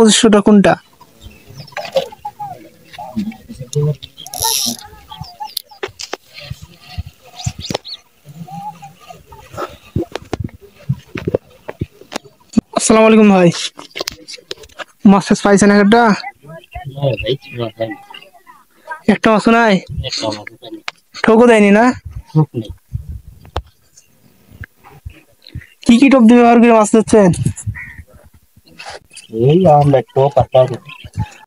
2500টা কোনটা? আসসালামু আলাইকুম ভাই। মাছ টাছ পাইছেন একটা? একটা মাছও নাই? ঠোকও দেয়নি না? কি কি টোপ দিয়ে ব্যবহার করে মাছ ধরছেন?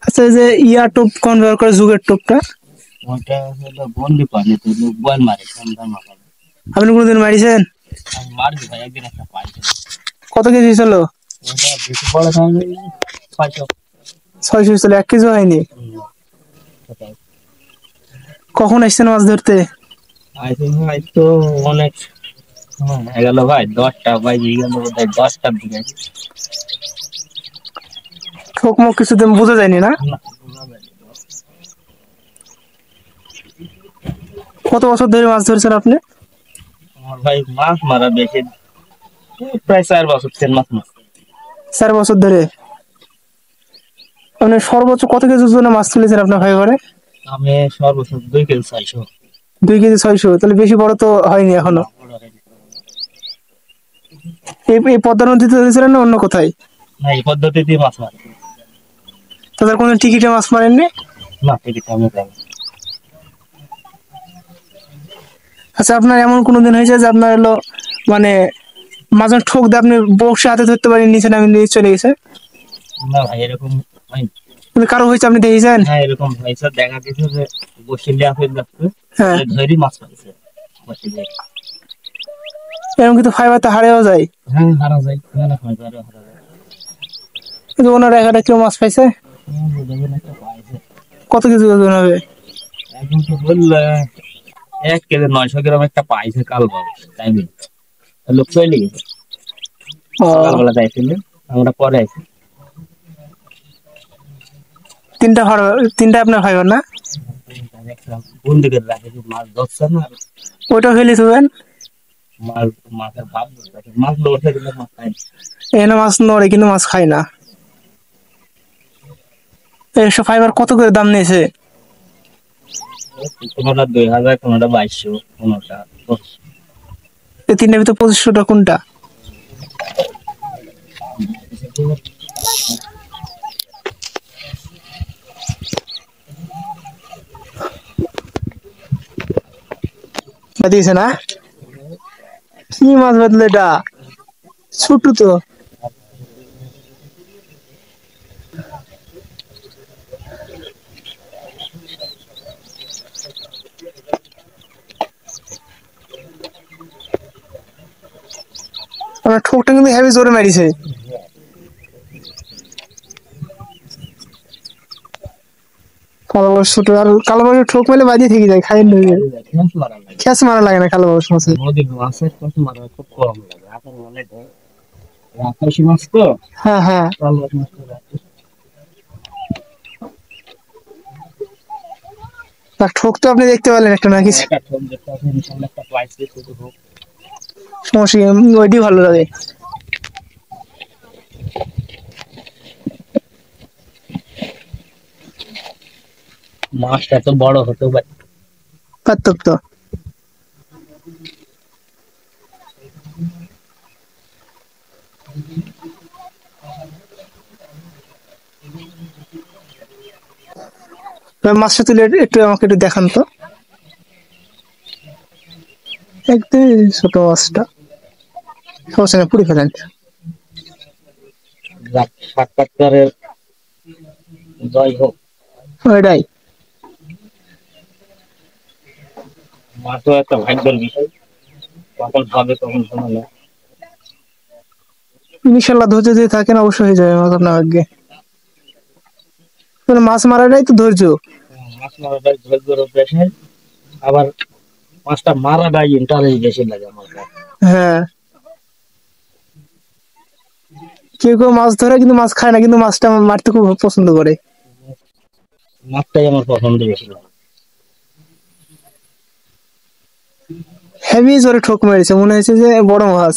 আচ্ছা, এই যে ইয়া টোপ কোন ব্যবহার করে, যুগের টোপটা? আপনি কোনোদিন মারিছেন? কত কেজি ছিল? 600 ছিল, 1 কেজি হয়নি? কখন এসছেন মাছ ধরতে? ঠোক মুখ কিছুদিন বোঝা যায়নি না? কত বছর ধরে মাছ ধরছেন আপনি? প্রায় 4 বছর 3 মাস। 4 বছর ধরে? মানে সর্বোচ্চ কত কেজির জন্য মাছ তুলেছেন আপনার ভাই ঘরে? আমি সর্বোচ্চ 2 কেজি 600। 2 কেজি 600, তাহলে বেশি বড় তো হয়নি এখনো। এই পদ্মা নদীতে ধরেছিলেন না অন্য কোথায়? না, এই পদ্ধতিতেই মাছ মারে। তাদের কোনো টিকিটে মাছ মারেননি? না, টিকিট আমি দেয়। আচ্ছা, আপনার এমন কোনোদিন হয়েছে যে আপনার হলো মানে মাঝে ঠোক দিয়ে আপনি বসে হাতে ধরতে পারেন, নিচে নামে নিয়ে চলে গেছে? না ভাই, এরকম হয়নি। কিন্তু কারো হয়েছে, আপনি দেখেছেন? হ্যাঁ, এরকম হয়েছে। দেখা গেছে যে বসিলিয়া ফেল যাচ্ছে, হ্যাঁ, ধরি মাছ পাইছে বসিলিয়া। এরকম কিন্তু ফাইবার তো হারিয়েও যায়। হ্যাঁ, হারা যায়, মেলা হয়, হারা যায়। কিন্তু ওনার 1 কেউ মাছ পাইছে। পাইছে। কত কেজি ওজন হবে? এখন তো বললে 1 কেজি 900 গ্রাম একটা পাইছে কাল বাবু, তাই বলি। লোক চলে গেছে ও, সকালবেলা, যাইছিল আমরা পরে আইছি। 3টা আপনার ফাইবার না? বন্দি করে রাখে, মাছ ধরছে না। ওইটা ফেলে থুবেন। মাছ, মাছের ভাব ধরছে, মাছ লড়ছে কিন্তু মাছ খায় না। এখানে মাছ নড়ে কিন্তু মাছ খায় না। এইসব ফাইবার কত করে দাম নিয়েছে? কোনোটা 2000, কোনোটা 2200, কোনোটা 2500। এই 3টার ভিতরে 2500টা কোনটা? দিয়েছে না? কি মাছ বাদলো এটা? ছোট তো। আমার ঠোকটা কিন্তু হেভি জোরে মারিছে। কালো বাস ছোট, আর কালো বাসের ঠোক মেলে বাজিয়ে থেকে যায়, খাই নইবে। খ্যাস মারা লাগে না কালো বাস মাছে? নদীর মাছের কাছে মারা খুব কম লাগে। এখন মনে হয় রাক্ষসী মাছ তো। হ্যাঁ হ্যাঁ। কালবাস মাছ তো রাক্ষসী। তার ঠোক তো আপনি দেখতে পেলেন একটা না কিছু? একটা ঠোক দেখতে আছে, ইনশাল্লাহ একটা পাইছে, শুধু হোক। সমস্যা কি? ওইটি ভালো লাগে। মাছটা তো বড় হতে পারে। পারতক তো। মাছটা তুলে একটু আমাকে একটু দেখান তো, একদম ছোট মাছটা। সমস্যা নেই, পুড়ে ফেলেন। সাক্ষাৎকারের জয় হোক। ওইটাই। মাছও একটা ভাগ্যের বিষয়, কখন হবে কখন হবে না। ইনশাল্লাহ ধৈর্য দিয়ে থাকেন, অবশ্যই হয়ে যাবে মাছ আপনার ভাগ্যে। মাছ মারাটাই তো ধৈর্য। মাছ মারাটাই ধৈর্যের অভ্যাসে। আবার মাছটা মারাটাই ইন্টারেস্ট বেশি লাগে আমার কাছে। হ্যাঁ, কেউ কেউ মাছ ধরে কিন্তু মাছ খায় না, কিন্তু মাছটা মারতে খুব পছন্দ করে। মাছটাই আমার পছন্দ বেশি লাগে। হেভি জোরে ঠোক মেরেছে, মনে হয়েছে যে বড় মাছ।